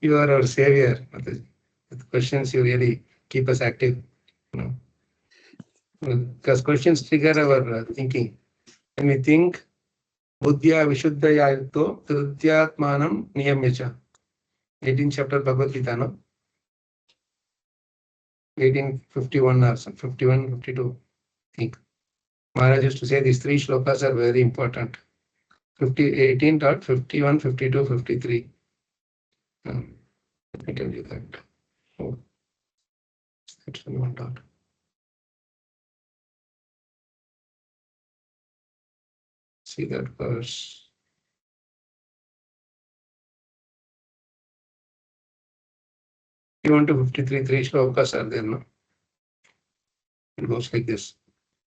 You are our savior, Mataji. With questions, you really keep us active. Because questions trigger our thinking. When we think, Buddhya Vishuddhaya Yukto Trityatmanam Niyamyacha. 18th chapter Bhagavad Gita, no? 1851 or 51, 52, I think. Maharaj used to say these three shlokas are very important. 18 dot 51, 52, 53. Let me tell you that. Oh, that's one dot. See that verse. 51 to 53, three shlokas are there, no? It goes like this.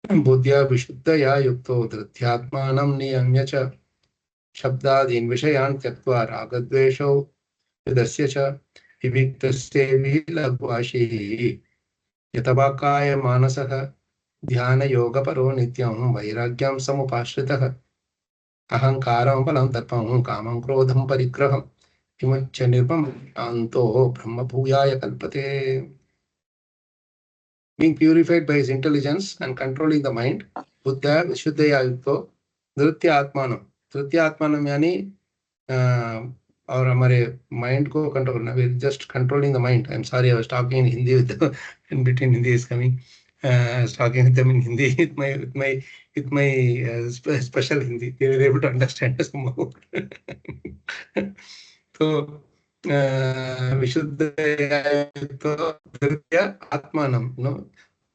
Buddhya Vishuddhaya Yukto Dhrityatmanam Niyamya Shabdadin Vishayan Tyaktva Ragadvesho Yudasya Cha Viviktasya Vilagvashi Yatabakaya Manasaha Dhyana Yoga Paro Nityam Vairagyam Samupashritah Ahankaram Balam Tarpam Kamam Krodham Parigraham Vimucha Nirpam Anto Brahma Bhuyaya Kalpate. Being purified by his intelligence and controlling the mind, Buddha Vishuddhaya Yukto Dhritya Atmanam. Dhritya Atmanam yani और हमारे mind को control करना. We're just controlling the mind. I'm sorry, I was talking in Hindi with them. In between Hindi is coming. I was talking with them in Hindi with my special Hindi. They were able to understand somehow. So Vishuddhaya Dhritya Atmanam. No,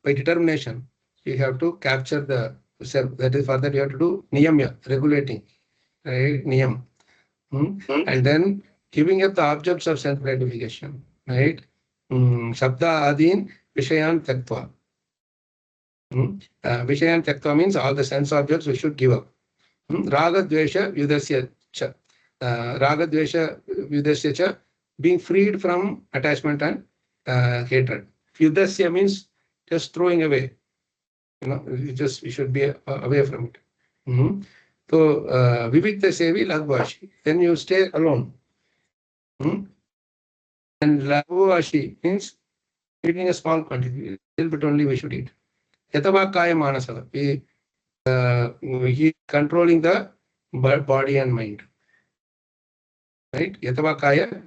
by determination, you have to capture the self. That is, for that you have to do niyamya, regulating, right? Niyam. And then giving up the objects of self gratification, right? Shabda Adin Vishayan Taktva. Vishayan Taktva means all the sense objects we should give up. Raga Dvesha Yudasya Cha. Raga Dvesha Yudasya Cha, being freed from attachment and hatred. Yudasya means just throwing away. We should be away from it. So, Vivikta Sevi Lagvashi. Then you stay alone. And Lagvashi means eating a small quantity, a little bit only we should eat. Yatavakaya Manasa. He controlling the body and mind. Right? Yatavakaya.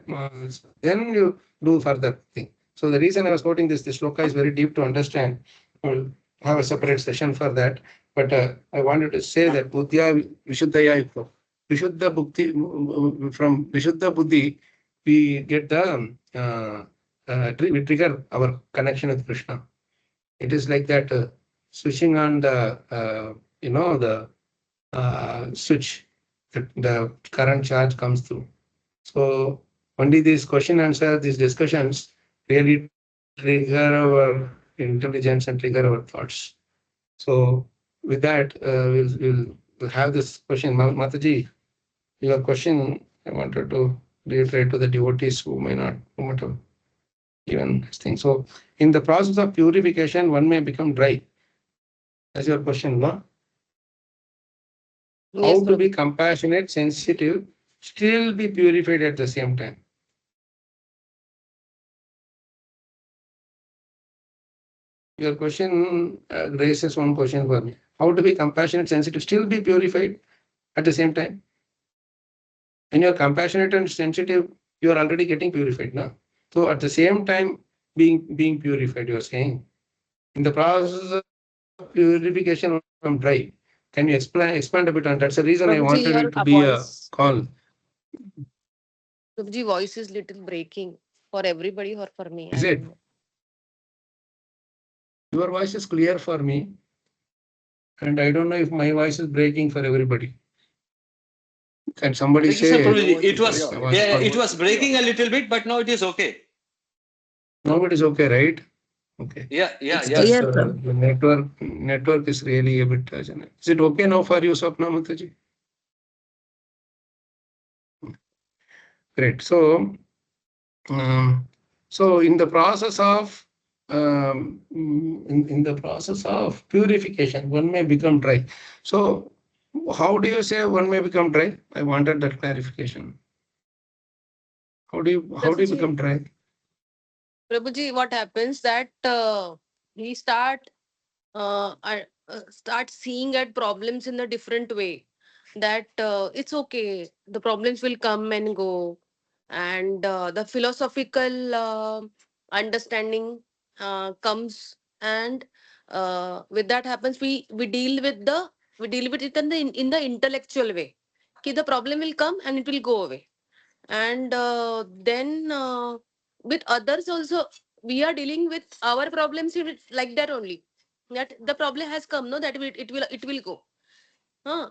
Then you do further thing. So the reason I was quoting this shloka is very deep to understand. We'll have a separate session for that. But I wanted to say that Buddhya Vishuddhaya Yukto. Vishuddha Bhukti, from Vishuddha Buddhi, we get the, we trigger our connection with Krishna. It is like that switching on the, the switch, the current charge comes through. So only these question answer, these discussions really trigger our intelligence and trigger our thoughts. So with that, we'll have this question. Mataji, your question, I wanted to reiterate to the devotees who may not have given this thing. So in the process of purification, one may become dry. That's your question, no? How to be compassionate, sensitive, still be purified at the same time? Your question raises one question for me. How to be compassionate, sensitive, still be purified at the same time? When you're compassionate and sensitive, you are already getting purified now. So at the same time, being purified, you're saying. In the process of purification from dry, can you expand a bit on that? That's the reason I wanted it to be a call. Subji, voice is little breaking for everybody or for me. Is it? Your voice is clear for me. And I don't know if my voice is breaking for everybody. Can somebody say it was breaking a little bit, but now it is okay. Now it is okay, right? Okay. Yeah. The network is really a bit. Is it okay now for you, Swapna Mataji? Great. So in the process of in the process of purification, one may become dry. So how do you say one may become dry? I wanted that clarification. How do you become dry? Prabhuji, what happens that we start seeing at problems in a different way. That it's okay, the problems will come and go, and the philosophical understanding comes, and with that happens, we deal with it in the intellectual way. Ki the problem will come and it will go away, and then with others also we are dealing with our problems like that only, that the problem has come, no, that it will go, huh?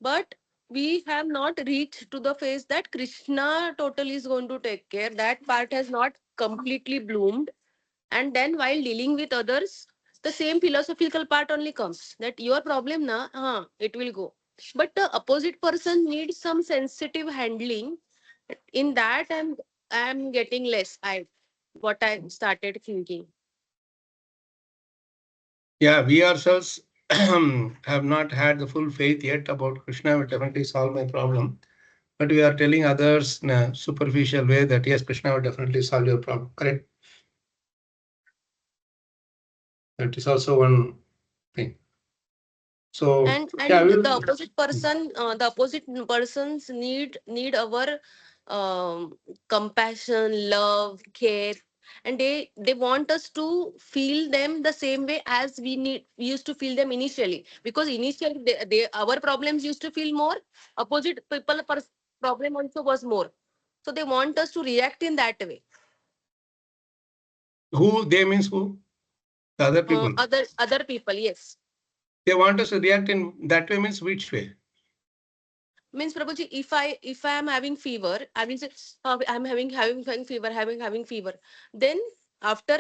But we have not reached to the phase that Krishna totally is going to take care, that part has not completely bloomed. And then while dealing with others, the same philosophical part only comes, that your problem na, it will go. But the opposite person needs some sensitive handling. In that I'm getting less, what I started thinking. Yeah, we ourselves have not had the full faith yet about Krishna will definitely solve my problem. But we are telling others in a superficial way that yes, Krishna will definitely solve your problem. Correct? That is also one thing. So And yeah, the opposite persons need our compassion, love, care, and they want us to feel them the same way as we used to feel them initially, because initially our problems used to feel more, opposite people problem also was more, so they want us to react in that way. who they means who? The other people. Other people, yes. They want us to react in that way means which way? Means, Prabhuji, if I am having fever, I will say, I'm having fever, having fever. Then after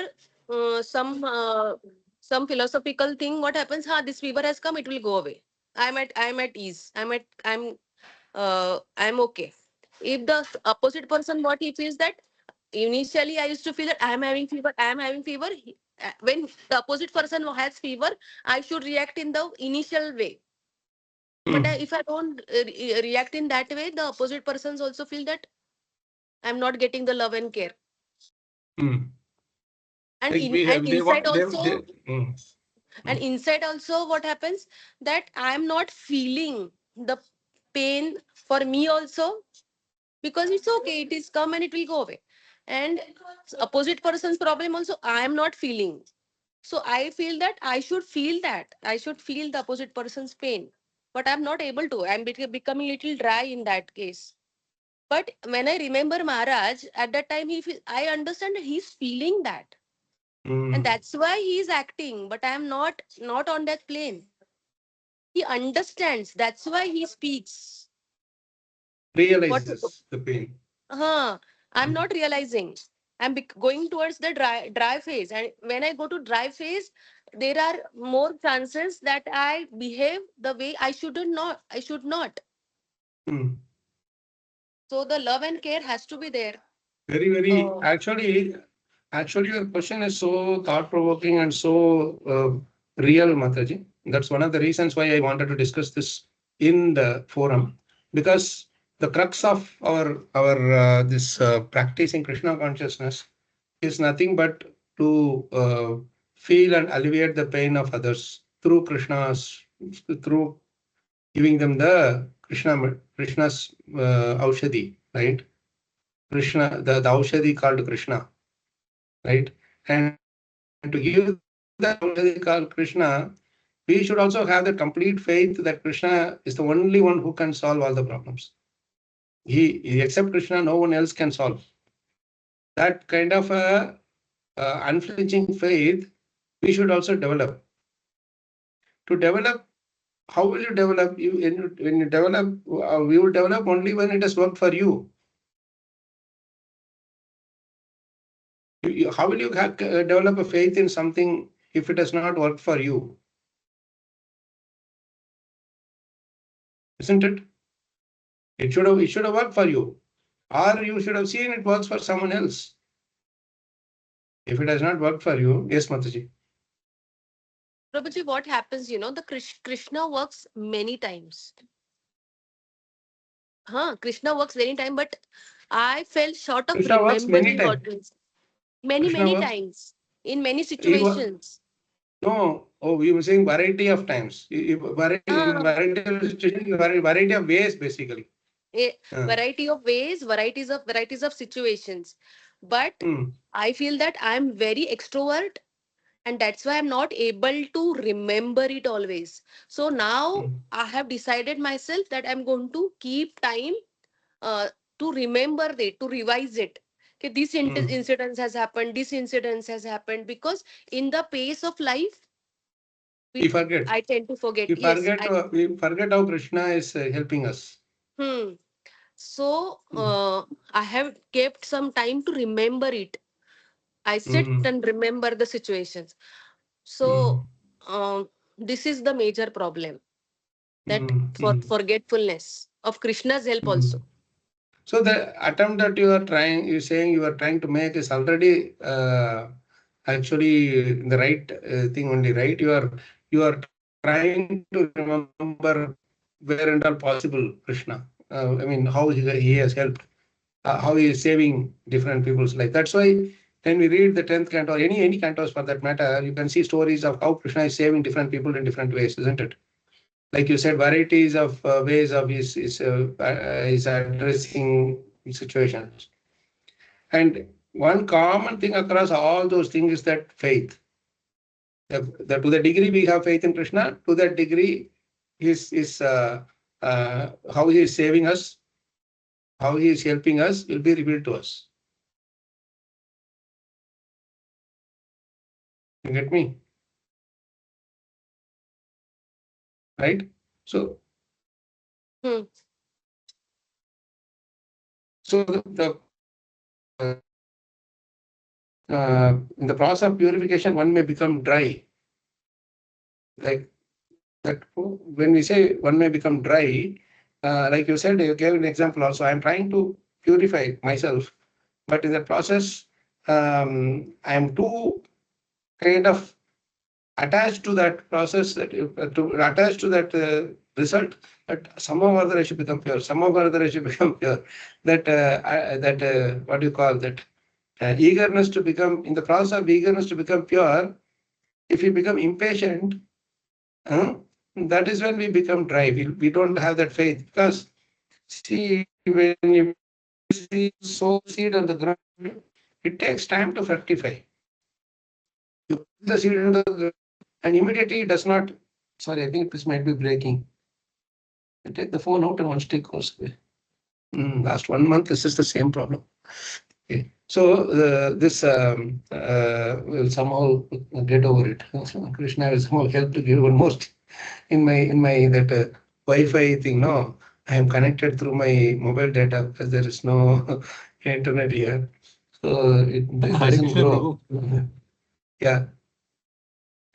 uh, some uh, some philosophical thing, what happens? This fever has come, it will go away. I'm at ease. I'm okay. If the opposite person, what he feels, that initially I used to feel that I am having fever. When the opposite person has fever, I should react in the initial way. But if I don't react in that way, the opposite persons also feel that I'm not getting the love and care. Mm. And Like we have, they inside want also, mm. what happens, that I'm not feeling the pain for me also, because it's okay, it is come and it will go away. And opposite person's problem also I am not feeling. So I feel that I should feel the opposite person's pain, but I'm not able to. I'm becoming little dry in that case. But when I remember Maharaj, at that time, I understand that he's feeling that. And Mm. that's why he is acting. But I am not on that plane. He understands. That's why he speaks. What? Realizes the pain. I'm not realizing. I'm going towards the dry phase. And when I go to dry phase, there are more chances that I behave the way I should not. Mm. So the love and care has to be there. Very, Oh. actually, your question is so thought-provoking and so real, Mataji. That's one of the reasons why I wanted to discuss this in the forum, because the crux of our this practicing Krishna consciousness is nothing but to feel and alleviate the pain of others through through giving them the Krishna's aushadhi, right? Krishna, the Aushadhi called Krishna, right? And to give that Aushadhi called Krishna, we should also have the complete faith that Krishna is the only one who can solve all the problems. Except Krishna, no one else can solve. That kind of unflinching faith we should also develop. To develop, how will you develop? When you develop, you will develop only when it has worked for you. How will you develop a faith in something if it has not worked for you? Isn't it? It should have worked for you, or you should have seen it works for someone else. If it has not worked for you, yes, Mataji. Prabhuji, what happens, the Krishna works many times. Krishna works many times, but I fell short of Krishna works many remembering times. always. Many, Krishna many works. times. In many He wa- situations. No, oh, you were saying variety of times. In Ah, variety of situations, variety of ways, basically. a Uh, variety of ways, varieties of situations. But mm, I feel that I'm very extrovert, and that's why I'm not able to remember it always. So now mm, I have decided myself that I'm going to keep time uh, to remember it, to revise it. Okay, this mm. incident has happened, this incident has happened, because in the pace of life, We we, forget. I tend to forget. We Yes, forget. We forget how Krishna is helping us. hmm. So Mm, I have kept some time to remember it. I sit mm, and remember the situations. mm, So this is the major problem, that mm, for mm, forgetfulness of Krishna's help mm. also. So the attempt that you are trying, you saying you are trying to make is already actually the right thing only, right? You are trying to remember where and all possible Krishna. I mean, how he has helped, how he is saving different people's life. That's why when we read the 10th canto, or any cantos for that matter, you can see stories of how Krishna is saving different people in different ways, isn't it? Like you said, varieties of ways of his addressing situations. And one common thing across all those things is that faith. To the degree we have faith in Krishna, to that degree, how he is saving us, how he is helping us, will be revealed to us. You get me? Right? So, Hmm. so in the process of purification, one may become dry. Like that, when we say one may become dry, like you said, you gave an example also. I'm trying to purify myself, but in the process, I am too kind of attached to that process, attached to that result, that somehow or other I should become pure. Somehow or other I should become pure. What do you call that? Eagerness to become, in the process of eagerness to become pure, if you become impatient, uh, that is when we become dry. We don't have that faith, because see, when you sow seed on the ground, it takes time to fructify. You put the seed in the ground and immediately it does not. Sorry, I think this might be breaking. I take the phone out and one stick goes away. Last 1 month, this is the same problem. Okay. So this will somehow get over it. Krishna will somehow help to give one more in my that Wi-Fi thing. No, I am connected through my mobile data because there is no internet here, so it Hare doesn't Krishna, grow. Prabhu. Yeah,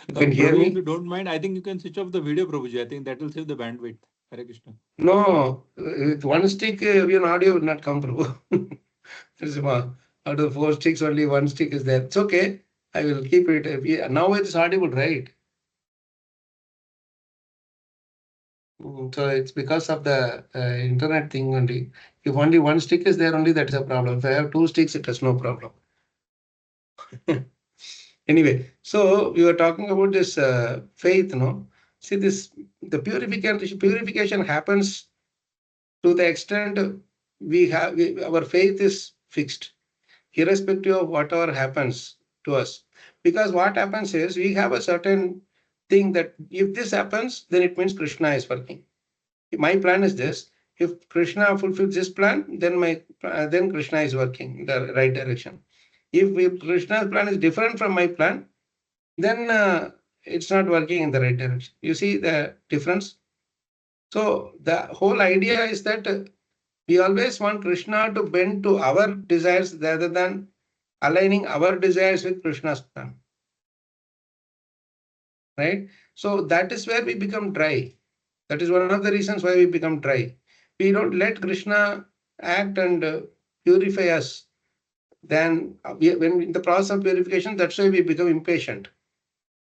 you can hear Prabhu, if me. you don't mind, I think you can switch off the video, Prabhuji. I think that will save the bandwidth. Hare Krishna. No, with one stick, your audio will not come through. Out of 4 sticks, only one stick is there. It's okay. I will keep it. Now it's audible, right? So it's because of the internet thing only. If only one stick is there, only that's a problem. If I have 2 sticks, it has no problem. Anyway, so we were talking about this faith, no? See, the purification happens to the extent our faith is fixed, irrespective of whatever happens to us. Because what happens is we have a certain thing that if this happens, then it means Krishna is working. My plan is this. If Krishna fulfills this plan, then Krishna is working in the right direction. If Krishna's plan is different from my plan, then it's not working in the right direction. You see the difference? So the whole idea is that we always want Krishna to bend to our desires rather than aligning our desires with Krishna's plan. Right? So that is where we become dry. That is one of the reasons why we become dry. We don't let Krishna act and purify us. Then, when in the process of purification, that's why we become impatient.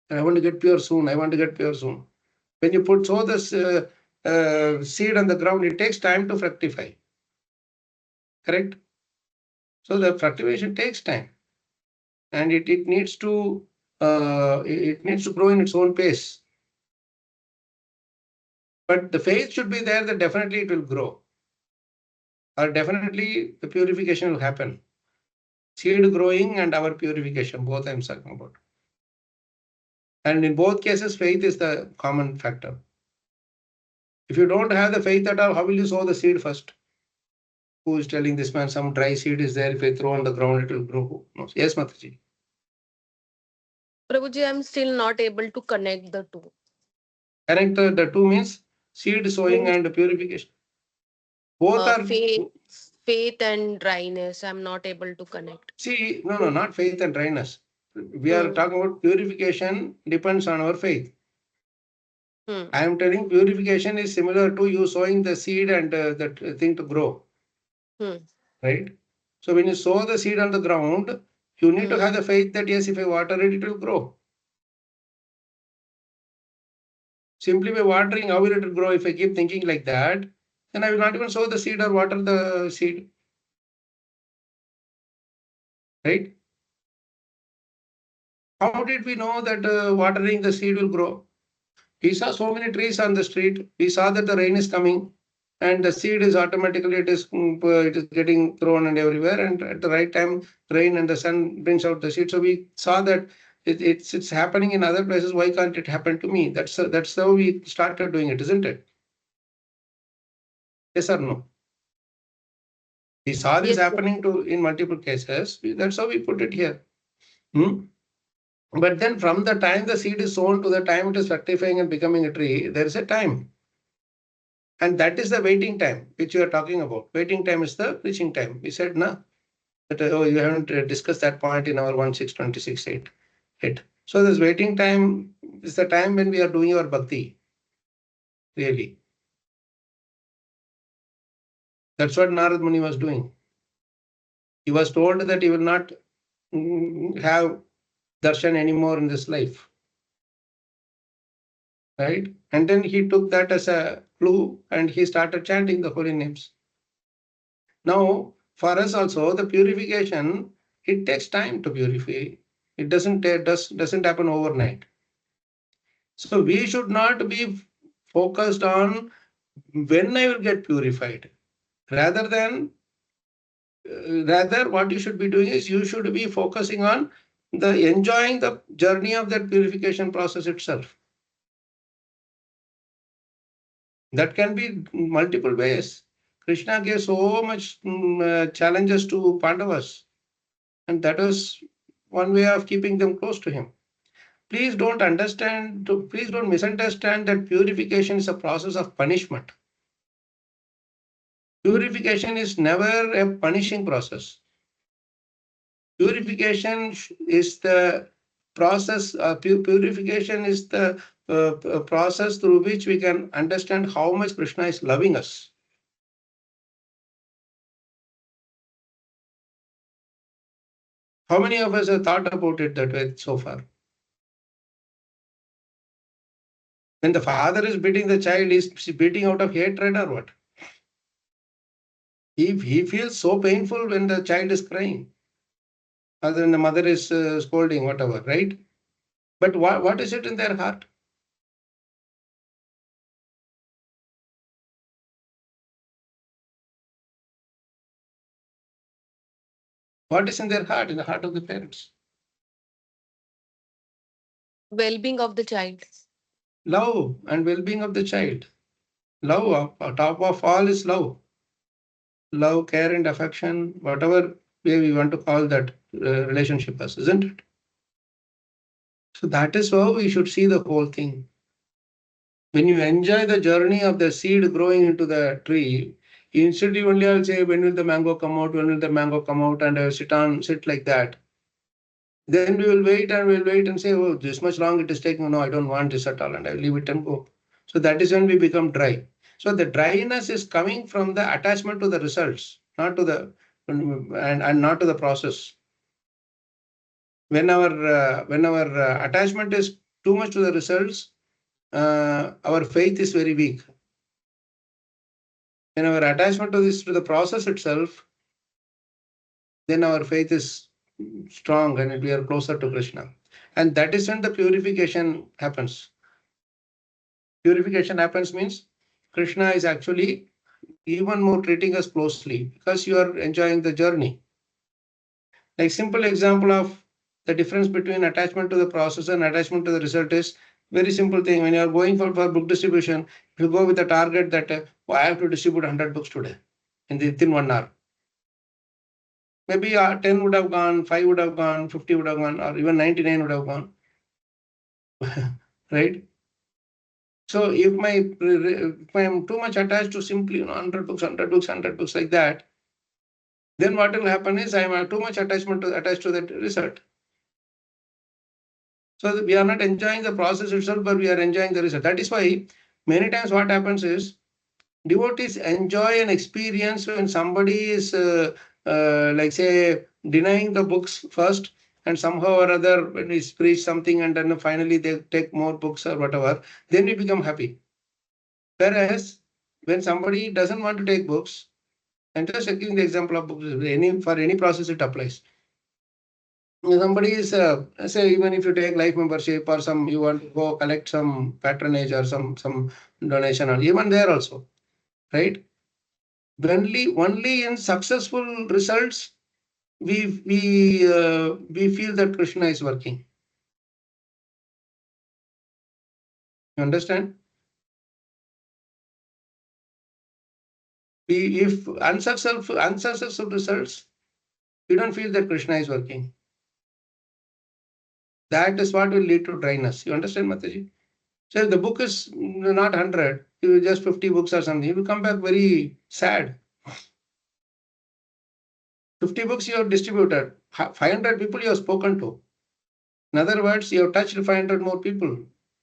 And I want to get pure soon. I want to get pure soon. When you sow this seed on the ground, it takes time to fructify. Correct? So the fructification takes time, and it needs to grow in its own pace. But the faith should be there that definitely it will grow, or definitely the purification will happen. Seed growing and our purification, both I'm talking about. And in both cases, faith is the common factor. If you don't have the faith at all, how will you sow the seed first? Who is telling this man some dry seed is there? If I throw on the ground, it will grow. No. Yes, Mataji. Prabhuji, I'm still not able to connect the two. Connect the two means seed sowing Means, and purification. Both are. faith and dryness. I'm not able to connect. See, no, not faith and dryness. We are talking about purification depends on our faith. I am telling purification is similar to you sowing the seed and that thing to grow. Right? So when you sow the seed on the ground, you need to have the faith that yes, if I water it, it will grow. Simply by watering, how will it grow? If I keep thinking like that, then I will not even sow the seed or water the seed. Right? How did we know that watering the seed will grow? We saw so many trees on the street. We saw that the rain is coming and the seed is automatically, it is getting thrown and everywhere. And at the right time, rain and the sun brings out the seed. So we saw that it's happening in other places. Why can't it happen to me? That's how we started doing it, isn't it? Yes or no? We saw this happening in multiple cases. That's how we put it here. But then from the time the seed is sown to the time it is fructifying and becoming a tree, there is a time. And that is the waiting time which you are talking about. Waiting time is the preaching time. We said, no, that you haven't discussed that point in our 1.6.26.8. So this waiting time is the time when we are doing our bhakti. Really. That's what Narada Muni was doing. He was told that he will not have darshan anymore in this life. Right? And then he took that as a clue and he started chanting the holy names. Now, for us also, the purification, it takes time to purify. It doesn't happen overnight. So we should not be focused on when I will get purified. Rather what you should be doing is you should be focusing on enjoying the journey of that purification process itself. That can be multiple ways. Krishna gave so much challenges to Pandavas, and that was one way of keeping them close to him. Please don't misunderstand that purification is a process of punishment. Purification is never a punishing process. Purification is the process. Purification is the process through which we can understand how much Krishna is loving us. How many of us have thought about it that way so far? When the father is beating the child, is beating out of hatred or what? He feels so painful when the child is crying, or when the mother is scolding, whatever, right? But what is it in their heart? What is in their heart, in the heart of the parents? Well-being of the child. Love and well-being of the child. Love, top of all is love. Love, care and affection, whatever way we want to call that relationship as, isn't it? So that is how we should see the whole thing. When you enjoy the journey of the seed growing into the tree, instead you only will say, when will the mango come out, when will the mango come out, and sit like that. Then we will wait and say, oh, this much long it is taking. No, I don't want this at all, and I leave it and go. So that is when we become dry. So the dryness is coming from the attachment to the results, not to the and not to the process. When our attachment is too much to the results, our faith is very weak. When our attachment to the process itself, then our faith is strong and we are closer to Krishna. And that is when the purification happens. Purification happens means Krishna is actually even more treating us closely because you are enjoying the journey. Like simple example of the difference between attachment to the process and attachment to the result is very simple thing. When you are going for book distribution, you go with a target that I have to distribute 100 books today within 1 hour. Maybe 10 would have gone, 5 would have gone, 50 would have gone, or even 99 would have gone. Right? So if I am too much attached to simply 100 books, 100 books, 100 books like that, then what will happen is I am too much attached to that result. So we are not enjoying the process itself, but we are enjoying the result. That is why many times what happens is devotees enjoy an experience when somebody is like say denying the books first, and somehow or other when we preach something and then finally they take more books or whatever, then we become happy. Whereas when somebody doesn't want to take books, and just giving the example of books, for any process it applies. Somebody is say even if you take life membership or some you want to go collect some patronage or some donation, or even there also, right? Only in successful results we feel that Krishna is working. You understand? If unsuccessful results, we don't feel that Krishna is working. That is what will lead to dryness. You understand, Mataji? So if the book is not 100, you just 50 books or something, you will come back very sad. 50 books you have distributed, 500 people you have spoken to. In other words, you have touched 500 more people.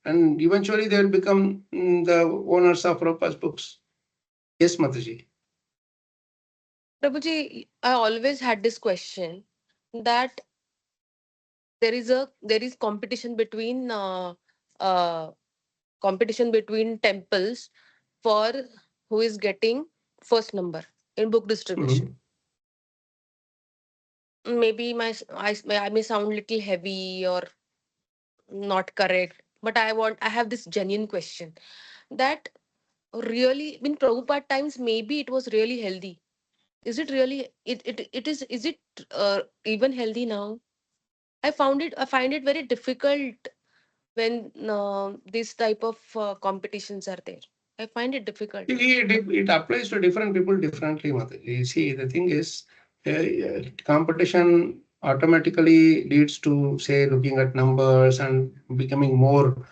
And eventually they will become the owners of Prabhupada's books. Yes, Mataji. Prabhuji, I always had this question that there is uh, competition between temples for who is getting first number in book distribution. Maybe I may sound little heavy or not correct, but I have this genuine question that really in Prabhupada times maybe it was really healthy. Is it really is it even healthy now? I find it very difficult when this type of competitions are there. I find it difficult. It applies to different people differently, Mataji. See, the thing is, competition automatically leads to, say, looking at numbers and becoming more,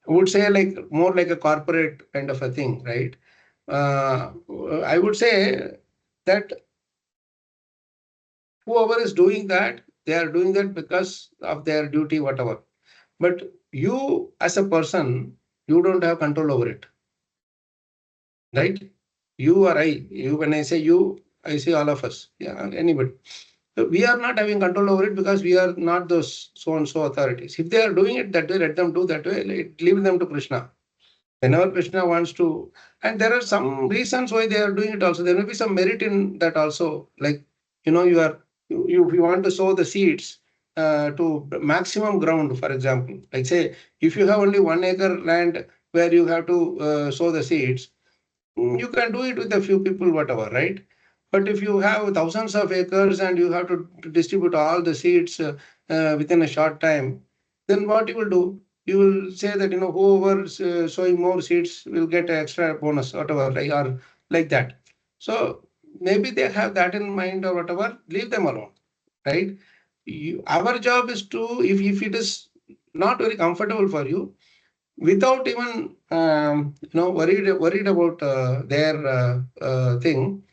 I would say, like more like a corporate kind of a thing, right? I would say that whoever is doing that, they are doing that because of their duty, whatever. But you, as a person, you don't have control over it, right? You or I, you, when I say you, I say all of us, yeah, anybody. So we are not having control over it because we are not those so and so authorities. If they are doing it that way, let them do that way. Leave them to Krishna. Whenever Krishna wants to, and there are some reasons why they are doing it also. There may be some merit in that also. Like, you want to sow the seeds to maximum ground, for example. Like say, if you have only 1 acre land where you have to sow the seeds, you can do it with a few people, whatever, right? But if you have thousands of acres and you have to distribute all the seeds within a short time, then what you will do? You will say that whoever is sowing more seeds will get an extra bonus, whatever, like, or like that. So maybe they have that in mind or whatever. Leave them alone, right? Our job is to, if it is not very comfortable for you, without even worried about their thing,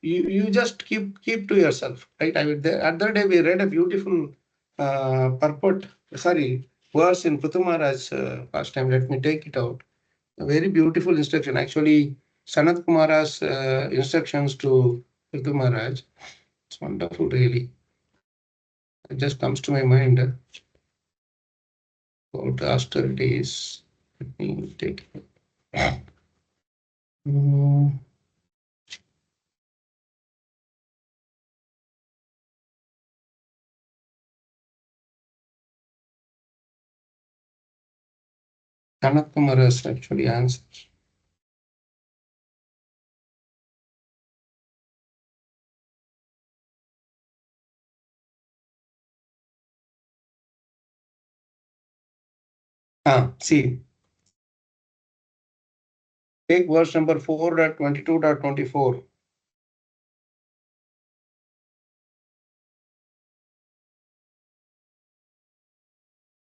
you just keep to yourself, right? The other day we read a beautiful purport, sorry, verse in Prithu Maharaj last time. Let me take it out. A very beautiful instruction, actually. Sanat Kumara's instructions to Prithu Maharaj. It's wonderful, really. It just comes to my mind about austerities. Let me take it. Mm. Sanat Kumar has actually answered. See, take verse number 4.22.24.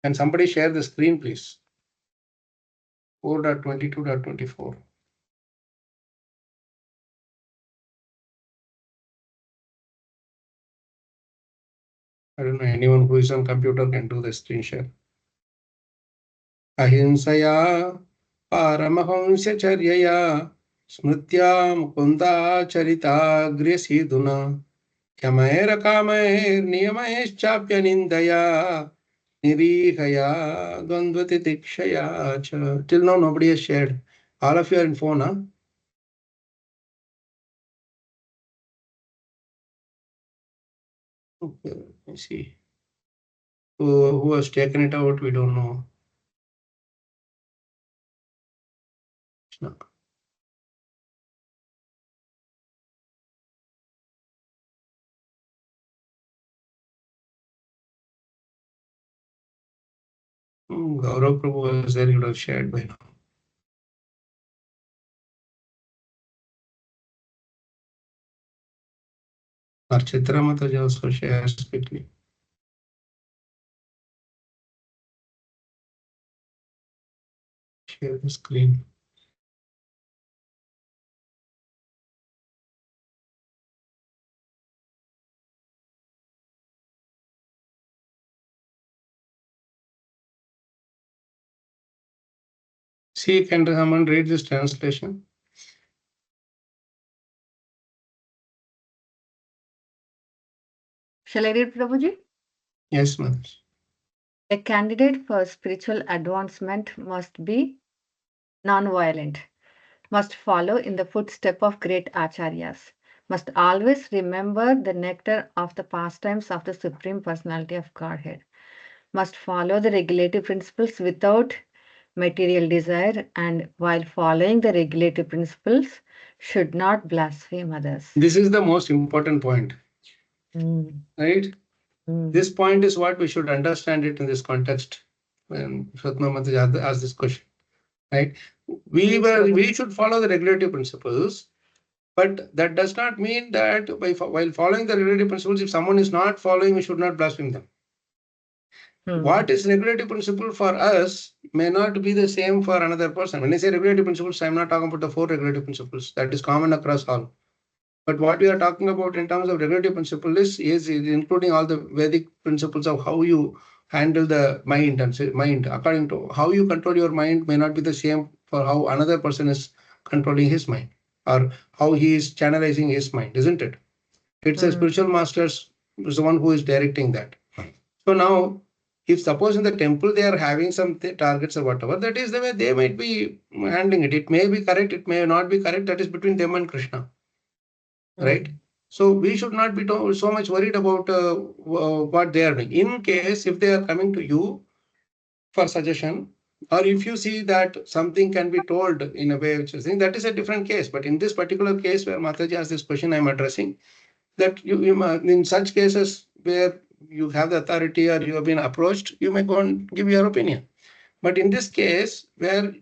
Can somebody share the screen, please? 4.22.24. I don't know, anyone who is on computer can do the screen share. Ahinsaya paramahംsचर्यया स्मृत्या मुकुन्दाचरिताग्र्यसीदुना यमैरकामैर्नियमैश्चाप्यनिन्दया निरीहया द्वन्द्वतितिक्षया च. Till now nobody has shared. All of you are in phone, huh? Okay, let me see. Who has taken it out, we don't know. No. Gaurav Prabhu was there, he would have shared by now. Architra Mataji also shares quickly. Share the screen. See, can someone read this translation? Shall I read, Prabhuji? Yes, Mataji. A candidate for spiritual advancement must be non-violent, must follow in the footsteps of great acharyas, must always remember the nectar of the pastimes of the Supreme Personality of Godhead, must follow the regulative principles without material desire, and while following the regulative principles, should not blaspheme others. This is the most important point, right? This point is what we should understand it in this context when Shatma Mataji asked this question, right? We should follow the regulative principles, but that does not mean that while following the regulative principles, if someone is not following, we should not blaspheme them. What is regulative principle for us may not be the same for another person. When I say regulative principles, I'm not talking about the 4 regulative principles. That is common across all. But what we are talking about in terms of regulative principle is including all the Vedic principles of how you handle the mind and say mind. According to how you control your mind may not be the same for how another person is controlling his mind or how he is channelizing his mind, isn't it? It's a spiritual master's is the one who is directing that. So now, if suppose in the temple they are having some targets or whatever, that is the way they might be handling it. It may be correct, it may not be correct. That is between them and Krishna. Right? So we should not be so much worried about what they are doing. In case if they are coming to you for suggestion, or if you see that something can be told in a way which is saying, that is a different case. But in this particular case where Mataji asked this question, I am addressing that you in such cases where you have the authority or you have been approached, you may go and give your opinion. But in this case where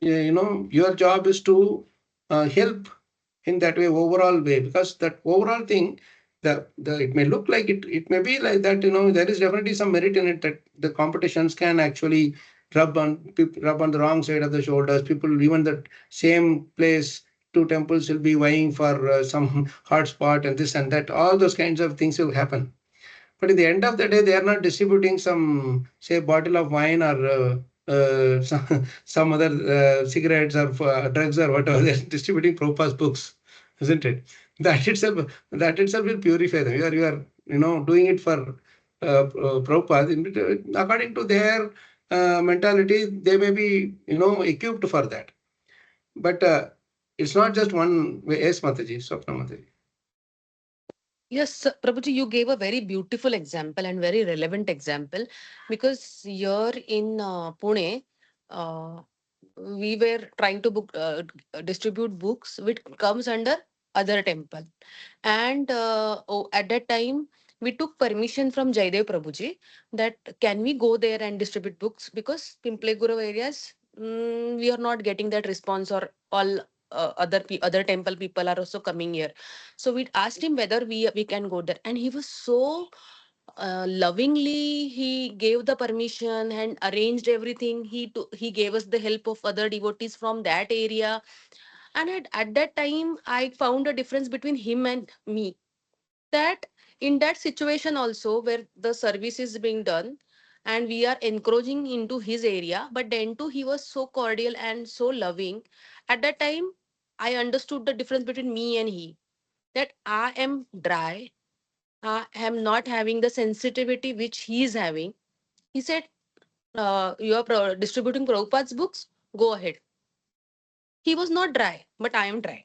your job is to help in that way, overall way, because that overall thing, it may look like it may be like that, there is definitely some merit in it that the competitions can actually rub on the wrong side of the shoulders. People, even the same place, 2 temples will be vying for some hot spot and this and that. All those kinds of things will happen. But at the end of the day, they are not distributing some, say, bottle of wine or some other cigarettes or drugs or whatever. They're distributing Prabhupada's books, isn't it? That itself will purify them. You are doing it for Prabhupada. According to their mentality, they may be, equipped for that. But it's not just one way. Yes, Mataji, Swapna Mataji. Yes, Prabhuji, you gave a very beautiful example and very relevant example, because here in Pune, we were trying to distribute books which comes under other temple. And at that time, we took permission from Jaidev Prabhuji that can we go there and distribute books, because Pimple Guru areas, we are not getting that response, or all other temple people are also coming here. So we asked him whether we can go there, and he was so lovingly, he gave the permission and arranged everything. He gave us the help of other devotees from that area. And at that time, I found a difference between him and me, that in that situation also, where the service is being done and we are encouraging into his area, but then too he was so cordial and so loving. At that time, I understood the difference between me and he, that I am dry, I am not having the sensitivity which he is having. He said, you are distributing Prabhupada's books, go ahead. He was not dry, but I am dry.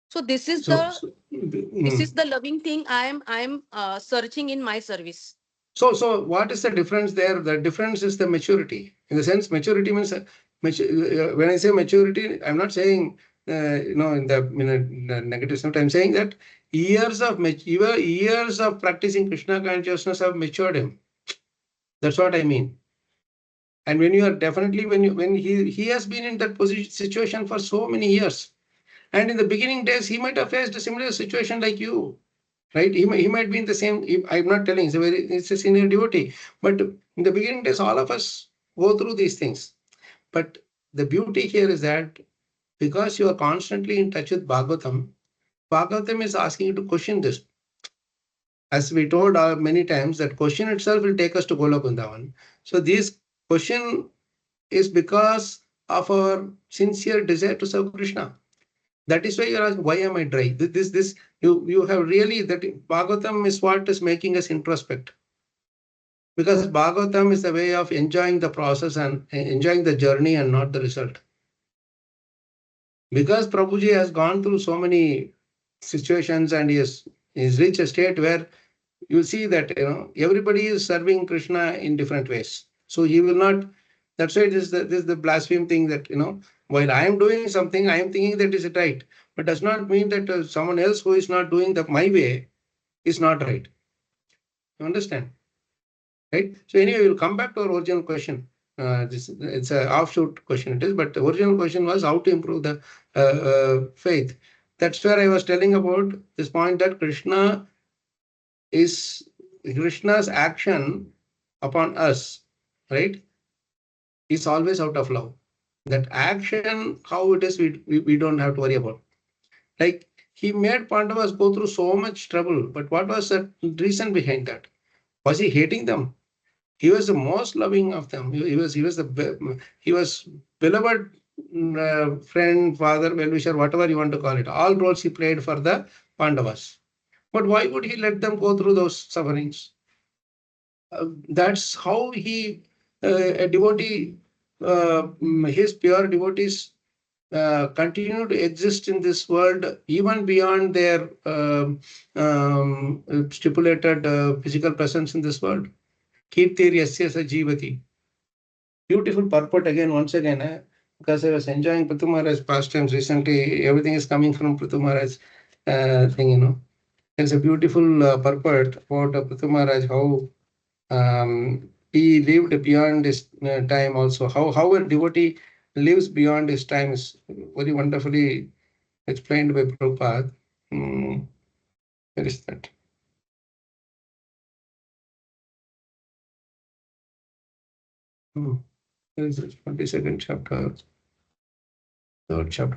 So this is the loving thing I am searching in my service. So what is the difference there? The difference is the maturity. In the sense, maturity means when I say maturity, I'm not saying in the negative sense. I'm saying that years of practicing Krishna consciousness have matured him. That's what I mean. And when you are definitely when he has been in that situation for so many years, and in the beginning days he might have faced a similar situation like you. Right? He might be in the same. I'm not telling. It's a senior devotee. But in the beginning days, all of us go through these things. But the beauty here is that because you are constantly in touch with Bhagavatam, Bhagavatam is asking you to question this. As we told many times, that question itself will take us to Golokundavan. So this question is because of our sincere desire to serve Krishna. That is why you're asking, why am I dry? You have really, that Bhagavatam is what is making us introspect. Because Bhagavatam is the way of enjoying the process and enjoying the journey and not the result. Because Prabhuji has gone through so many situations and he's reached a state where you see that everybody is serving Krishna in different ways. So he will not. That's why this is the blaspheme thing, that while I am doing something, I am thinking that is it right, but does not mean that someone else who is not doing my way is not right. You understand? Right? So anyway, we'll come back to our original question. It's an offshoot question, it is, but the original question was how to improve the faith. That's where I was telling about this point, that Krishna's action upon us, right, is always out of love. That action, how it is, we don't have to worry about. Like, he made Pandavas go through so much trouble, but what was the reason behind that? Was he hating them? He was the most loving of them. He was beloved friend, father, well-wisher, whatever you want to call it. All roles he played for the Pandavas. But why would he let them go through those sufferings? That's how a devotee, his pure devotees continue to exist in this world even beyond their stipulated physical presence in this world. Kirtir yasya sa jivati. Beautiful purport again, once again, because I was enjoying Prithu Maharaj's pastimes recently. Everything is coming from Prithu Maharaj's thing, There's a beautiful purport about Prithu Maharaj, how he lived beyond his time also. How a devotee lives beyond his time is very wonderfully explained by Prabhupada. Where is that? There is 22nd chapter, 3rd chapter.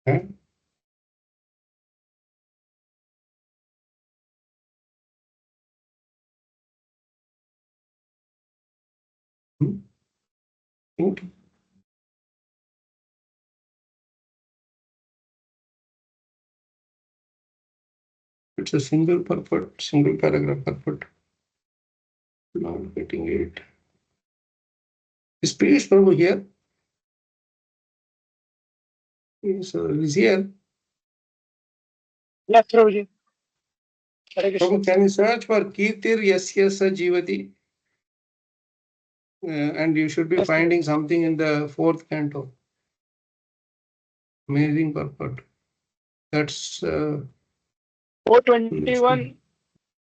Okay. Okay. It's a single purport, single paragraph purport. Not getting it. Is Piyush Prabhu here? He's here. Yes, Prabhuji. Hare Krishna. Prabhu, can you search for Kirtir Yasya Sa Jivati? And you should be finding something in the fourth canto. Amazing purport. That's 421,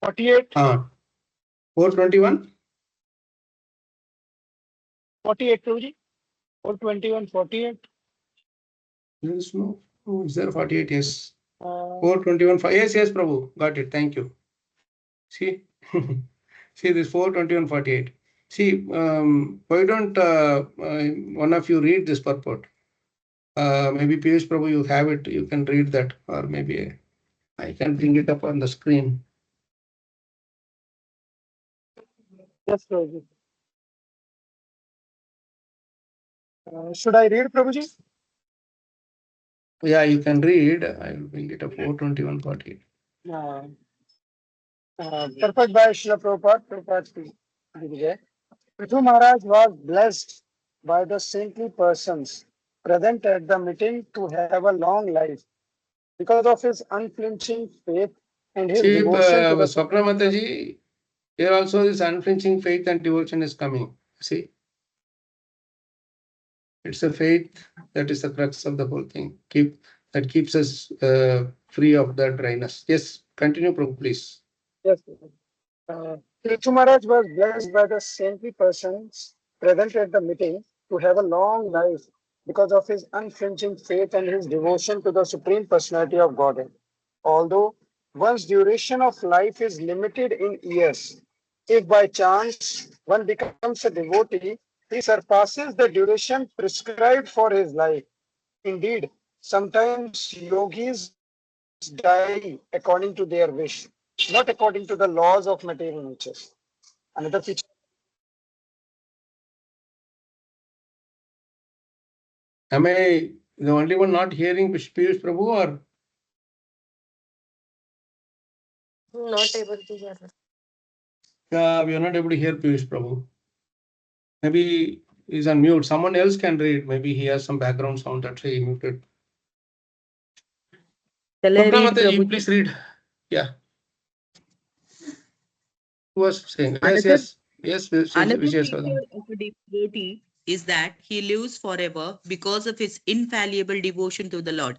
48, 421. 48, Prabhuji. 421, 48. There is no. Oh, is there 48? Yes. Uh, 421. Yes, yes, Prabhu. Got it. Thank you. See, see this 421, 48. See, why don't one of you read this purport? Maybe Piyush Prabhu, you have it. You can read that, or maybe I can bring it up on the screen. yes, Prabhuji. Should I read, Prabhuji? Yeah, you can read. I will bring it up. 421, 48. Purport by Srila Prabhupada. Prabhupada Prithu Maharaj was blessed by the saintly persons present at the meeting to have a long life because of his unflinching faith and his See, devotion to the Swapna Mataji, here also this unflinching faith and devotion is coming. See, it's a faith that is the crux of the whole thing. That keeps us free of the dryness. Yes, continue, Prabhu, please. Yes. Prithu Maharaj was blessed by the saintly persons present at the meeting to have a long life because of his unflinching faith and his devotion to the Supreme Personality of Godhead. Although one's duration of life is limited in years, if by chance one becomes a devotee, he surpasses the duration prescribed for his life. Indeed, sometimes yogis die according to their wish, not according to the laws of material natures. Another feature. Am I the only one not hearing Piyush Prabhu, or? Not able to hear. We are not able to hear Piyush Prabhu. Maybe he's on mute. Someone else can read. Maybe he has some background sound. That's why he muted. Shall I Swapna read, Mataji, Prabhuji? please read. Yeah. Who was saying? Another, Yes, another Vijay feature Sadam. of a devotee is that he lives forever because of his infallible devotion to the Lord.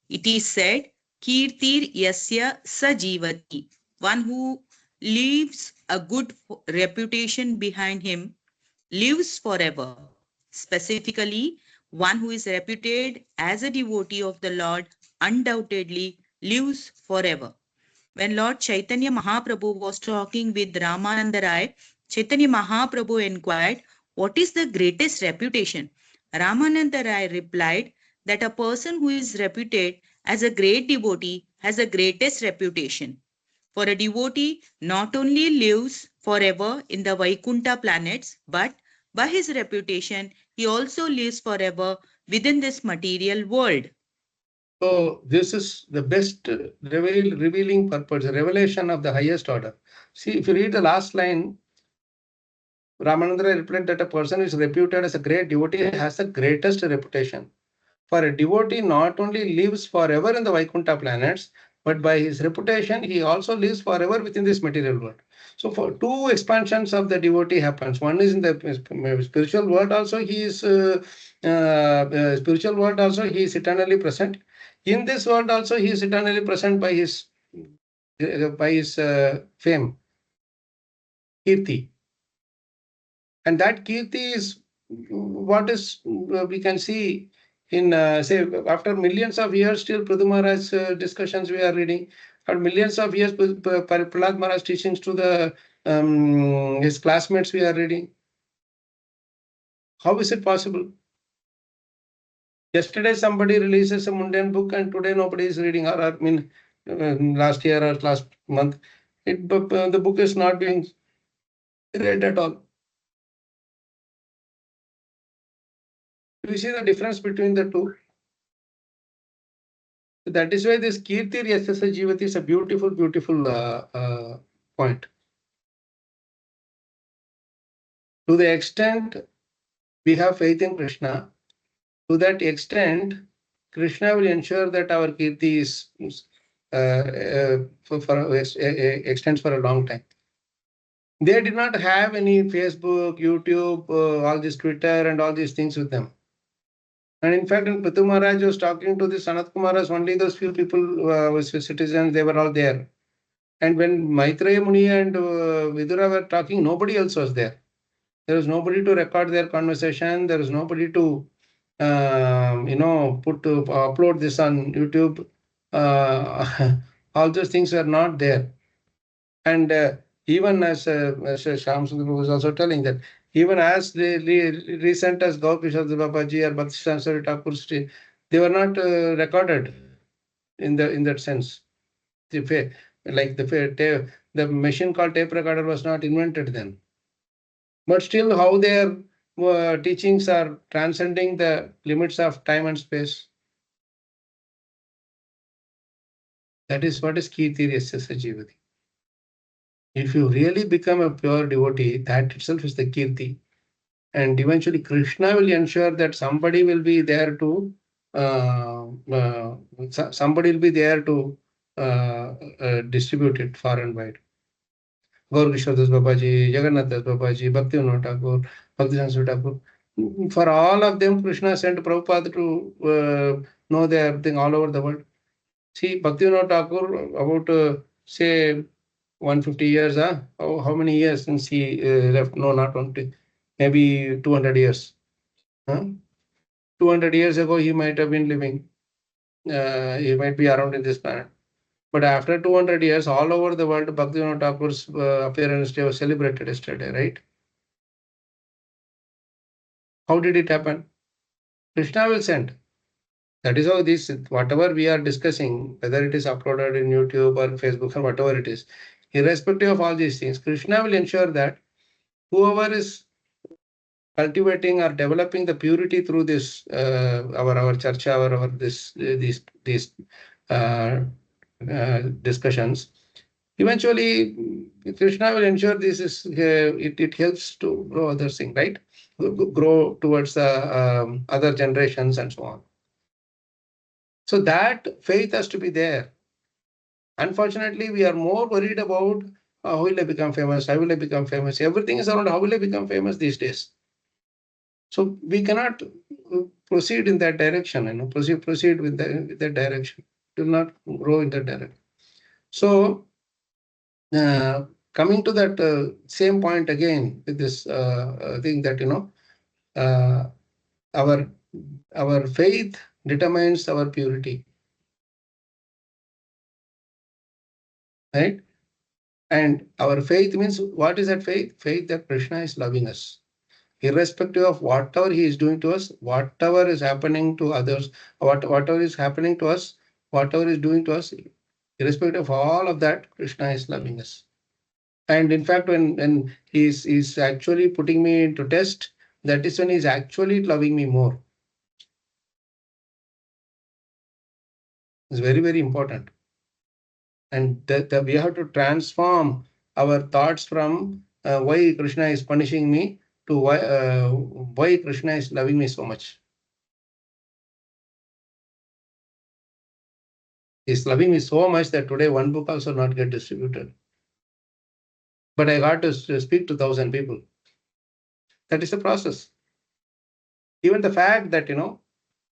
It is said, Kirtir Yasya Sajivati. One who leaves a good reputation behind him lives forever. Specifically, one who is reputed as a devotee of the Lord undoubtedly lives forever. When Lord Chaitanya Mahaprabhu was talking with Ramananda Rai, Chaitanya Mahaprabhu inquired, "What is the greatest reputation?" Ramananda Rai replied that a person who is reputed as a great devotee has the greatest reputation. For a devotee not only lives forever in the Vaikuntha planets, but by his reputation, he also lives forever within this material world. So this is the best revealing purpose, revelation of the highest order. See, if you read the last line, Ramananda replied that a person is reputed as a great devotee has the greatest reputation. For a devotee not only lives forever in the Vaikuntha planets, but by his reputation, he also lives forever within this material world. So for two expansions of the devotee happens. One is in the spiritual world also, he is spiritual world also, he is eternally present. In this world also, he is eternally present by his fame, kirti. And that kirti is what is we can see in say after millions of years, still Prithu Maharaj's discussions we are reading. For millions of years, Prahlad Maharaj teachings to the his classmates we are reading. How is it possible? Yesterday somebody releases a mundane book and today nobody is reading, or I mean last year or last month, the book is not being read at all. Do you see the difference between the two? That is why this Kirti Yasya Jivati is a beautiful, beautiful point. To the extent we have faith in Krishna, to that extent, Krishna will ensure that our Kirti is extends for a long time. They did not have any Facebook, YouTube, all this Twitter and all these things with them. And in fact, when Prithu Maharaj was talking to the Sanat Kumaras, only those few people was citizens, they were all there. And when Maitreya Muni and Vidura were talking, nobody else was there. There was nobody to record their conversation. There was nobody to, upload this on YouTube. All those things were not there. And even as Shyam Sundar was also telling that, even as recent as Gaur-Kishore Babaji or Bhakti Thakur, they were not recorded in that sense. The machine called tape recorder was not invented then. But still, how their teachings are transcending the limits of time and space. That is what is Kirti Yasya Sajivati. If you really become a pure devotee, that itself is the Kirti. And eventually Krishna will ensure that somebody will be there to distribute it far and wide. Gaur-Kishore Das Babaji, Jagannath Das Babaji, Bhaktivinoda Thakur, Bhakti Thakur. For all of them, Krishna sent Prabhupada to know their thing all over the world. See, Bhaktivinoda Thakur, about say 150 years, how many years since he left? No, not 150, maybe 200 years. 200 years ago, he might have been living. He might be around in this planet. But after 200 years, all over the world, Bhaktivinoda Thakur's appearance day was celebrated yesterday, right? How did it happen? Krishna will send. That is how this, whatever we are discussing, whether it is uploaded in YouTube or Facebook or whatever it is, irrespective of all these things, Krishna will ensure that whoever is cultivating or developing the purity through this, our charcha, our these discussions, eventually Krishna will ensure this is it helps to grow other things, right? Grow towards the other generations and so on. So that faith has to be there. Unfortunately, we are more worried about how will I become famous, how will I become famous. Everything is around how will I become famous these days. So we cannot proceed in that direction, proceed with that direction. Do not grow in that direction. So coming to that same point again with this thing that our faith determines our purity, right? And our faith means, what is that faith? Faith that Krishna is loving us, irrespective of whatever he is doing to us, whatever is happening to others, whatever is happening to us, whatever is doing to us, irrespective of all of that, Krishna is loving us. And in fact, when he's actually putting me into test, that is when he's actually loving me more. It's very, very important. And that we have to transform our thoughts from why Krishna is punishing me to why Krishna is loving me so much. He's loving me so much that today one book also not get distributed. But I got to speak to 1,000 people. That is the process. Even the fact that,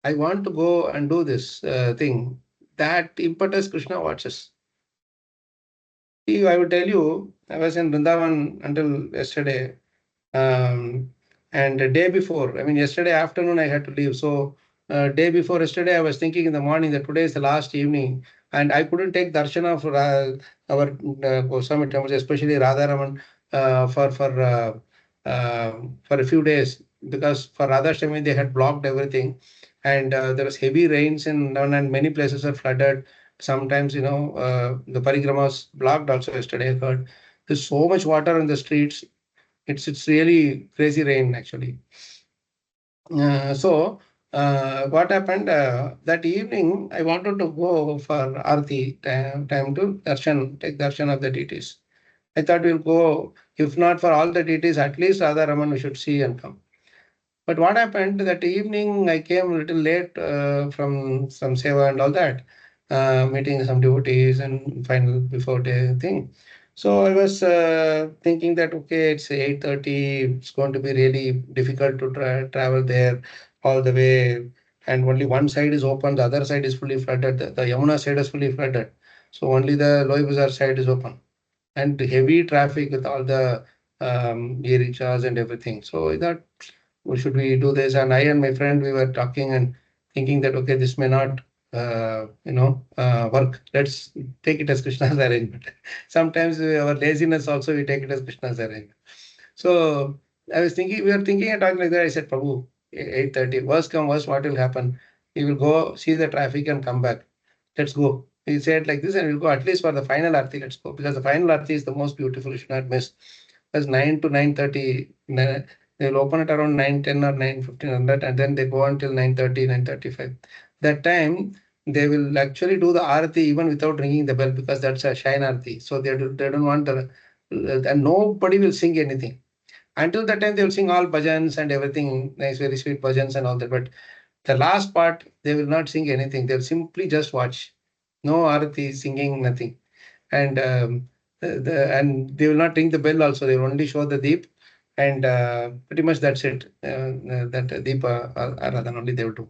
I want to go and do this thing, that impetus Krishna watches. See, I will tell you, I was in Vrindavan until yesterday. And the day before, yesterday afternoon I had to leave. So day before yesterday, I was thinking in the morning that today is the last evening, and I couldn't take darshan of our Goswami temples, especially Radharaman, for a few days, because for Radhashtami they had blocked everything, and there was heavy rains and many places are flooded. Sometimes the parikramas blocked also yesterday. I heard there's so much water in the streets. It's really crazy rain actually. So what happened that evening? I wanted to go for Aarti time to take darshan of the deities. I thought we'll go, if not for all the deities, at least Radha Raman we should see and come. But what happened that evening? I came a little late from some seva and all that, meeting some devotees and final before day thing. So I was thinking that, okay, it's 8:30. It's going to be really difficult to travel there all the way. And only one side is open. The other side is fully flooded. The Yamuna side is fully flooded. So only the Loy Bazaar side is open. And heavy traffic with all the e-rickshaws and everything. So I thought, well, should we do this? And I and my friend, we were talking and thinking that, okay, this may not, work. Let's take it as Krishna's arrangement. Sometimes our laziness also, we take it as Krishna's arrangement. So I was thinking, we were thinking and talking like that. I said, Prabhu, 8:30, worst come worst, what will happen? We will go see the traffic and come back. Let's go. He said like this, and we'll go at least for the final arti. Let's go, because the final arti is the most beautiful. You should not miss. That's 9 to 9:30. They'll open it around 9:10 or 9:15 on that, and then they go until 9:30, 9:35. That time they will actually do the arati even without ringing the bell, because that's a shine arati. So they don't want and nobody will sing anything. Until that time, they will sing all bhajans and everything, nice, very sweet bhajans and all that. But the last part, they will not sing anything. They'll simply just watch. No arati, singing, nothing. And and they will not ring the bell also. They will only show the deep, and pretty much that's it. That deepa aradhana only they will do.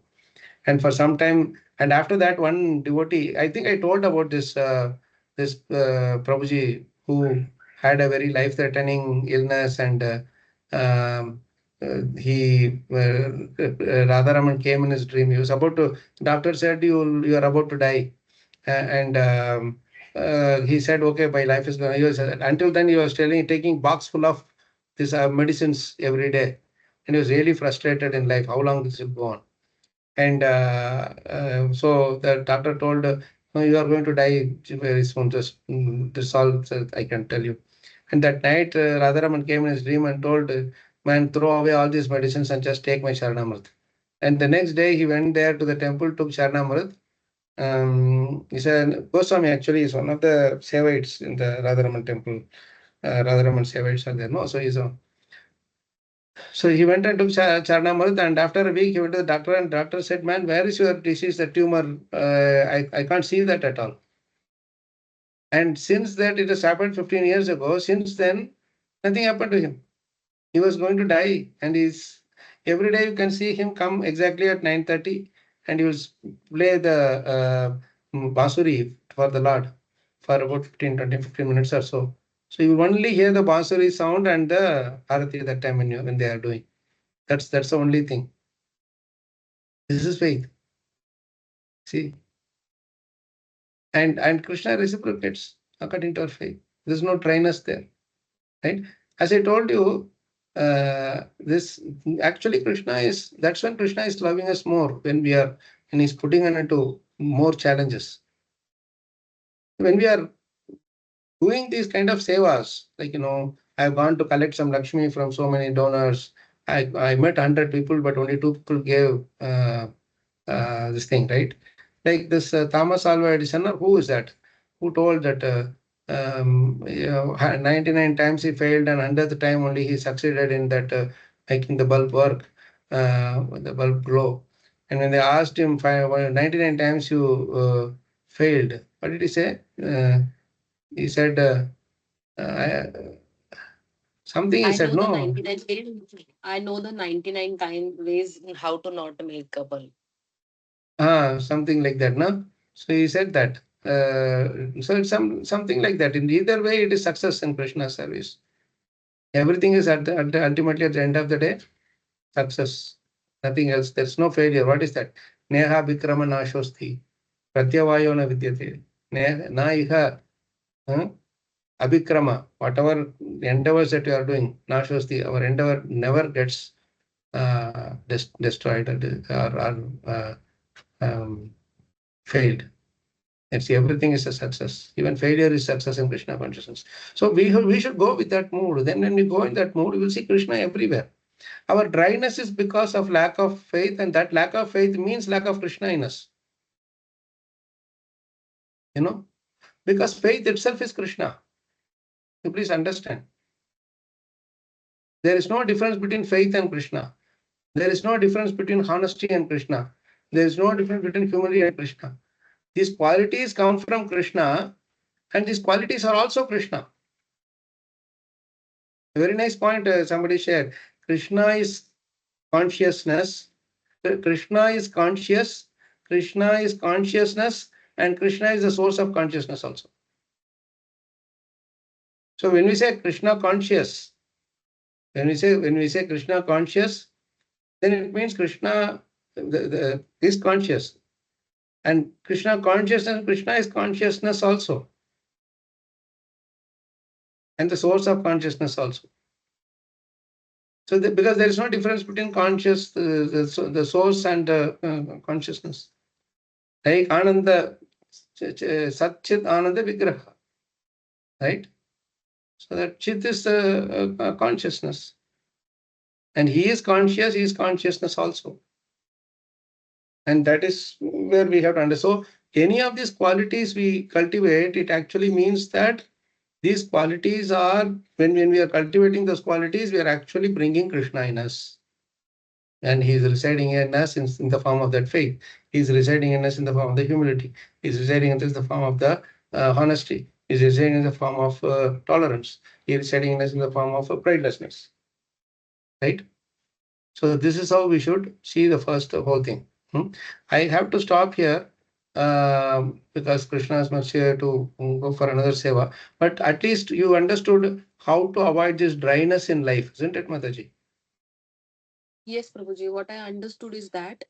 And for some time, and after that, one devotee, I think I told about this Prabhuji, who had a very life-threatening illness, and he Radharaman came in his dream. He was about to. Doctor said, you are about to die, and he said, okay, my life is going. Until then, he was taking box full of these medicines every day, and he was really frustrated in life. How long this will go on? And so the doctor told, no, you are going to die very soon. Just this all I can tell you. And that night, Radharaman came in his dream and told, man, throw away all these medicines and just take my Sharanamrit. And the next day, he went there to the temple, took Sharanamrit. He said, Goswami actually is one of the Sevaites in the Radharaman temple. Radharaman Sevaites are there. No, so he's a. So he went and took Charnamrit, and after a week he went to the doctor, and doctor said, man, where is your disease, the tumor? I can't see that at all. And since that, it has happened 15 years ago, since then, nothing happened to him. He was going to die, and every day you can see him come exactly at 9:30, and he will play the Basuri for the Lord for about 15 minutes or so. So you will only hear the Basuri sound and the Arati at that time when they are doing. That's the only thing. This is faith. See, and Krishna reciprocates according to our faith. There's no dryness there, right? As I told you, this actually Krishna is. That's when Krishna is loving us more, when he's putting us into more challenges. When we are doing these kind of sevas, like I've gone to collect some Lakshmi from so many donors. I met 100 people, but only 2 people gave this thing, right? Like this Thomas Alva Edison, who is that? Who told that 99 times he failed, and 100th time only he succeeded in that making the bulb work, the bulb glow. And when they asked him, 99 times you failed, what did he say? He said, something he said, no. I know the 99 ways how to not make a bulb. Something like that, no? So he said that. So it's something like that. In either way, it is success in Krishna's service. Everything is ultimately at the end of the day, success. Nothing else. There's no failure. What is that? Neha Vikrama Nashosti. Pratyavayo na vidyate. Na iha Abhikrama. Whatever endeavors that you are doing, Nashosti, our endeavor never gets destroyed or failed. See, everything is a success. Even failure is success in Krishna consciousness. So we should go with that mood. Then when we go in that mood, we will see Krishna everywhere. Our dryness is because of lack of faith, and that lack of faith means lack of Krishna in us. Because faith itself is Krishna. You please understand. There is no difference between faith and Krishna. There is no difference between honesty and Krishna. There is no difference between humility and Krishna. These qualities come from Krishna, and these qualities are also Krishna. A very nice point somebody shared. Krishna is consciousness. Krishna is conscious. Krishna is consciousness, and Krishna is the source of consciousness also. So when we say Krishna conscious, when we say Krishna conscious, then it means Krishna is conscious, and Krishna consciousness. Krishna is consciousness also, and the source of consciousness also. So because there is no difference between conscious, the source and consciousness. Like Ananda, Satchit Ananda Vigraha, right? So that Chit is consciousness. And he is conscious, he is consciousness also. And that is where we have to understand. So any of these qualities we cultivate, it actually means that these qualities are, when we are cultivating those qualities, we are actually bringing Krishna in us. And he is residing in us in the form of that faith. He is residing in us in the form of the humility. He is residing in us in the form of the honesty. He is residing in the form of tolerance. He is residing in us in the form of pridelessness. Right? So this is how we should see the first whole thing. I have to stop here because Krishna is much here to go for another seva. But at least you understood how to avoid this dryness in life, isn't it, Mataji? Yes, Prabhuji. What I understood is that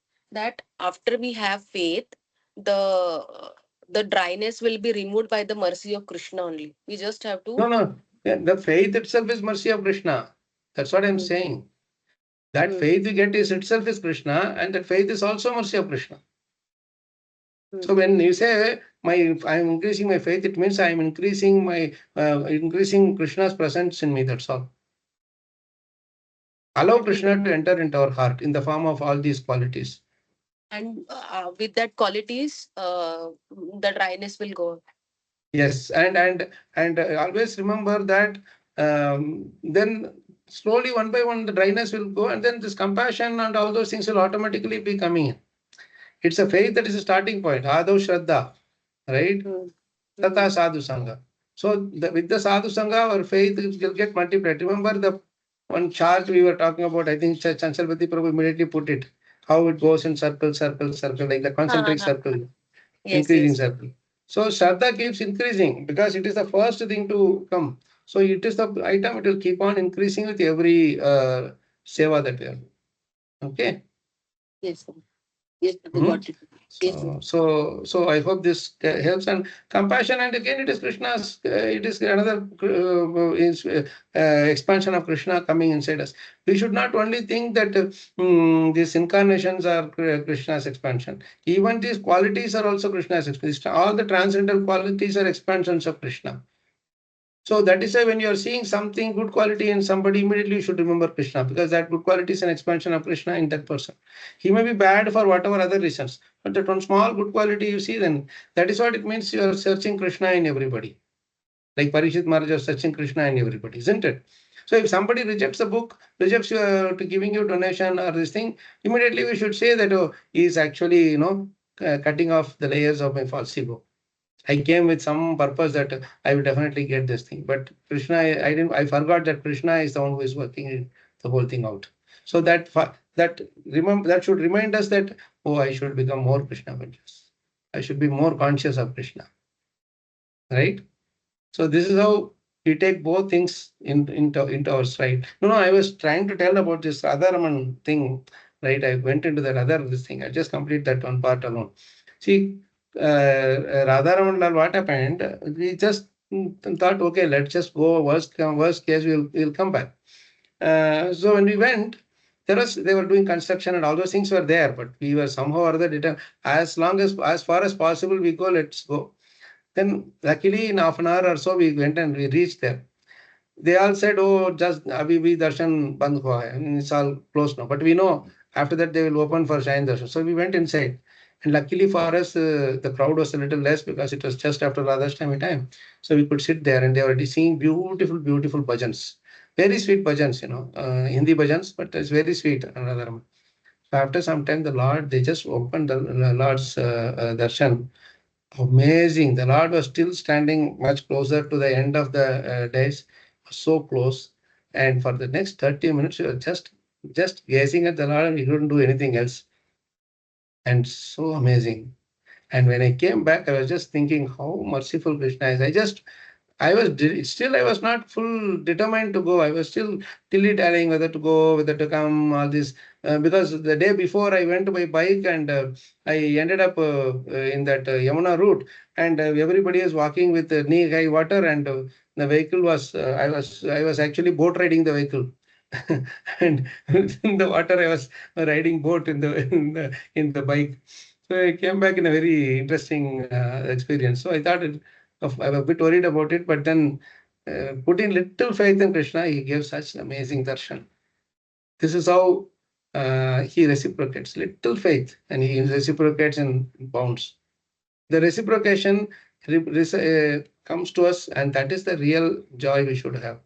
after we have faith, the dryness will be removed by the mercy of Krishna only. We just have to. No. Yeah, the faith itself is mercy of Krishna. That's what I'm saying. That faith you get is itself is Krishna, and that faith is also mercy of Krishna. So when you say I'm increasing my faith, it means I'm increasing my increasing Krishna's presence in me. That's all. Allow Krishna to enter into our heart in the form of all these qualities. And with that qualities, the dryness will go. Yes, and always remember that then slowly one by one the dryness will go, and then this compassion and all those things will automatically be coming in. It's a faith that is a starting point. Adav Shraddha, right? Tata Sadhu Sangha. So with the Sadhu Sangha, our faith will get multiplied. Remember the one chart we were talking about, I think Chanchalpati Prabhu immediately put it, how it goes in circle, like the concentric circle, increasing circle. So Shraddha keeps increasing because it is the first thing to come. So it is the item, it will keep on increasing with every seva that we are doing. Okay? Yes, sir. Yes, got it. So I hope this helps. And compassion, and again, it is Krishna's. It is another expansion of Krishna coming inside us. We should not only think that these incarnations are Krishna's expansion. Even these qualities are also Krishna's expansion. All the transcendental qualities are expansions of Krishna. So that is why when you are seeing something good quality in somebody, immediately you should remember Krishna, because that good quality is an expansion of Krishna in that person. He may be bad for whatever other reasons, but that one small good quality you see, then that is what it means. You are searching Krishna in everybody. Like Parishit Maharaj is searching Krishna in everybody, isn't it? So if somebody rejects the book, rejects you to giving you donation or this thing, immediately we should say that, oh, he is actually, cutting off the layers of my false ego. I came with some purpose that I will definitely get this thing. But Krishna, I forgot that Krishna is the one who is working the whole thing out. So that should remind us that, oh, I should become more Krishna conscious. I should be more conscious of Krishna. Right? So this is how we take both things into our stride. No, I was trying to tell about this Radharaman thing, right? I went into that this thing. I just complete that one part alone. See, Radharaman Lal, what happened? We just thought, okay, let's just go. Worst case, we'll come back. So when we went, they were doing construction and all those things were there, but we were somehow or other determined. As far as possible, we go. Let's go. Then luckily in half an hour or so we went and we reached there. They all said, oh, just abhi bhi darshan band hua hai. I mean, it's all closed now. But we know after that they will open for Shayan darshan. So we went inside. And luckily for us, the crowd was a little less because it was just after Radhashtami time. So we could sit there and they were singing beautiful bhajans. Very sweet bhajans, Hindi bhajans, but it's very sweet. So after some time, they just opened the Lord's darshan. Amazing. The Lord was still standing much closer to the end of the days, so close. And for the next 30 minutes, he was just gazing at the Lord, and he couldn't do anything else. And so amazing. And when I came back, I was just thinking how merciful Krishna is. I was not full determined to go. I was still dilly-dallying whether to go, whether to come, all this. Because the day before I went by bike and I ended up in that Yamuna route, and everybody is walking with knee-high water, and the vehicle was, I was actually boat riding the vehicle. And in the water, I was riding boat in the bike. So I came back in a very interesting experience. So I thought I was a bit worried about it, but then putting little faith in Krishna, he gave such an amazing darshan. This is how he reciprocates. Little faith, and he reciprocates in bounds. The reciprocation comes to us, and that is the real joy we should have,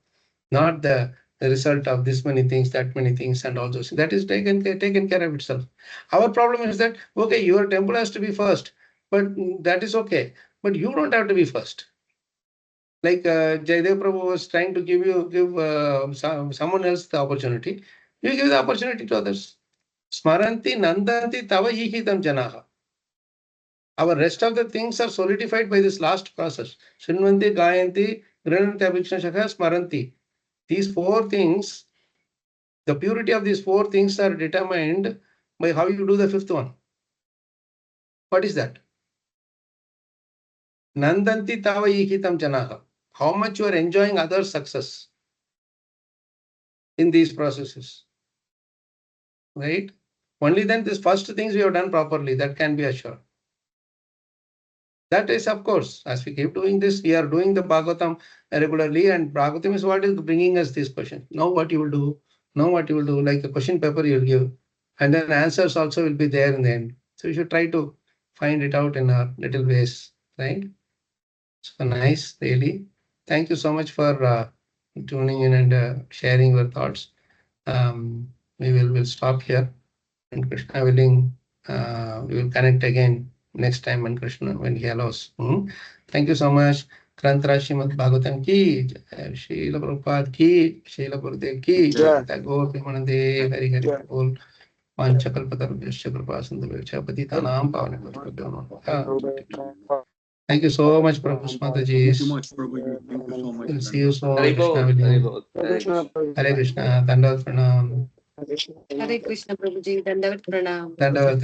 not the result of this many things, that many things, and all those. That is taken care of itself. Our problem is that, okay, your temple has to be first, but that is okay. But you don't have to be first. Like Jaidev Prabhu was trying to give someone else the opportunity. You give the opportunity to others. Smaranti nandanti tava yihitam janaha. Our rest of the things are solidified by this last process. Srinvanti, Gayanti, Grananti, Abhikshana Shakha, Smaranti. These four things, the purity of these four things are determined by how you do the fifth one. What is that? Nandanti tava yihitam janaha. How much you are enjoying others' success in these processes. Right? Only then these first things we have done properly, that can be assured. That is, of course, as we keep doing this, we are doing the Bhagavatam regularly, and Bhagavatam is what is bringing us these questions. Know what you will do, like a question paper you will give, and then answers also will be there in the end. So you should try to find it out in a little ways, right? So nice, really. Thank you so much for tuning in and sharing your thoughts. We'll stop here, and Krishna willing, we will connect again next time when Krishna, when he allows. Thank you so much. Krantara Srimad Bhagavatam ki, Srila Prabhupada ki, Srila Gurudev ki, Gaur Premanande, Hari Hari Bol, Panchakalpatarubhyasya Kripasindhubhyasya Patitanam Pavanabhyasya. Thank you so much, Prabhu Mataji. Thank you much, Prabhuji. Thank you so much. We'll see you soon. Haribol, Krishna willing. Haribol. Hare Krishna. Dandavat Pranam. Hare Krishna Prabhuji, Dandavat Pranam. Dandavat.